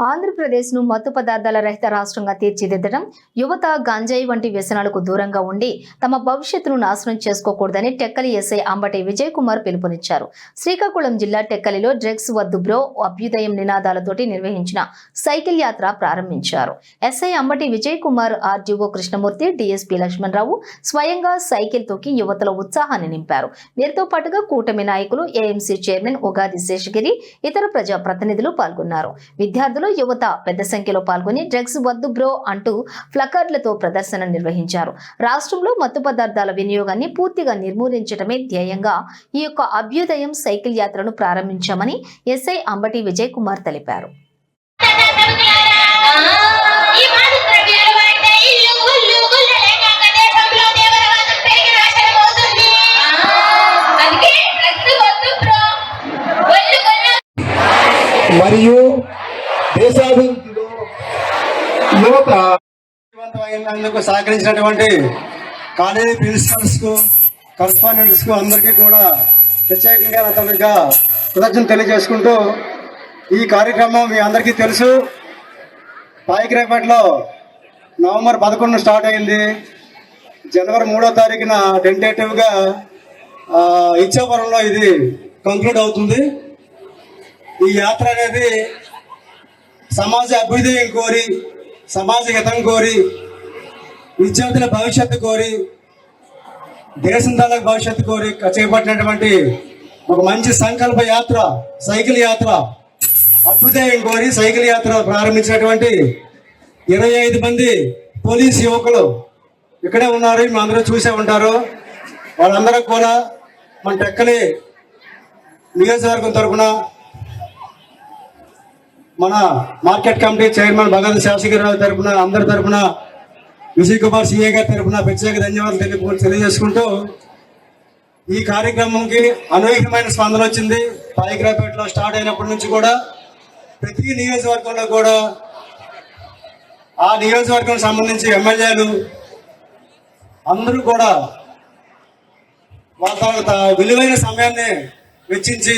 ఆంధ్రప్రదేశ్ను మత్తు పదార్థాల రహిత రాష్ట్రంగా తీర్చిదిద్దడం, యువత గంజాయి వంటి వ్యసనాలకు దూరంగా ఉండి తమ భవిష్యత్తును నాశనం చేసుకోకూడదని టెక్కలి ఎస్ఐ అంబటి విజయ్ కుమార్ పిలుపునిచ్చారు. శ్రీకాకుళం జిల్లా టెక్కలిలో డ్రగ్స్ వద్దు బ్రో అభ్యుదయం నినాదాలతోటి నిర్వహించిన సైకిల్ యాత్ర ప్రారంభించారు. SI Ambati Vijay Kumar, RDO Krishnamurthy, DSP Lakshmanarao స్వయంగా సైకిల్ తొక్కి యువతలో ఉత్సాహాన్ని నింపారు. వీరితో పాటుగా కూటమి నాయకులు, ఏఎంసీ చైర్మన్ ఉగాది శేషగిరి, ఇతర ప్రజా ప్రతినిధులు పాల్గొన్నారు. విద్యార్థులు, యువత పెద్ద సంఖ్యలో పాల్గొని డ్రగ్స్ వద్దు బ్రో అంటూ ఫ్లకర్లతో ప్రదర్శన నిర్వహించారు. రాష్ట్రంలో మత్తు పదార్థాల వినియోగాన్ని పూర్తిగా నిర్మూలించడమే ధ్యేయంగా ఈ యొక్క అభ్యుదయం సైకిల్ యాత్రను ప్రారంభించామని ఎస్ఐ అంబటి విజయ్ కుమార్ తెలిపారు. మరియు దేశాభివృద్ధిలో యువత విజయవంతమైనందుకు సహకరించినటువంటి కాలేజీ ప్రిన్సిపల్స్ కు, కరస్పాండెంట్స్ కు అందరికీ కూడా ప్రత్యేకంగా అతనిగా కృతజ్ఞతలు తెలియజేసుకుంటూ, ఈ కార్యక్రమం మీ అందరికీ తెలుసు. పాయికరేపేటలో నవంబర్ 11 స్టార్ట్ అయింది. జనవరి 3వ తారీఖున టెంటేటివ్గా ఇచ్చాపురంలో ఇది కంక్లూడ్ అవుతుంది. ఈ యాత్ర అనేది సమాజ అభ్యుదయం కోరి, సమాజ హితం కోరి, విద్యార్థుల భవిష్యత్తు కోరి, దేశం తాలూకు భవిష్యత్తు కోరి చేపట్టినటువంటి ఒక మంచి సంకల్ప యాత్ర, సైకిల్ యాత్ర. అభ్యుదయం కోరి సైకిల్ యాత్ర ప్రారంభించినటువంటి 25 మంది పోలీస్ యువకులు ఇక్కడే ఉన్నారు. మీ అందరూ చూసే ఉంటారు. వాళ్ళందరూ కూడా మన టెక్కలి నియోజకవర్గం తరఫున, మన market committee chairman Bhagat Seshagiri Rao తరఫున, అందరి తరఫున, విజయ్ కుమార్ సిఏ గారి తరఫున ప్రత్యేక ధన్యవాదాలు తెలియజేసుకుంటూ, ఈ కార్యక్రమంకి అనూహ్యమైన స్పందన వచ్చింది. పాయికరాపేటలో స్టార్ట్ అయినప్పటి నుంచి కూడా ప్రతి నియోజకవర్గంలో కూడా ఆ నియోజకవర్గం సంబంధించి ఎమ్మెల్యేలు అందరూ కూడా వాళ్ళ విలువైన సమయాన్ని వెచ్చించి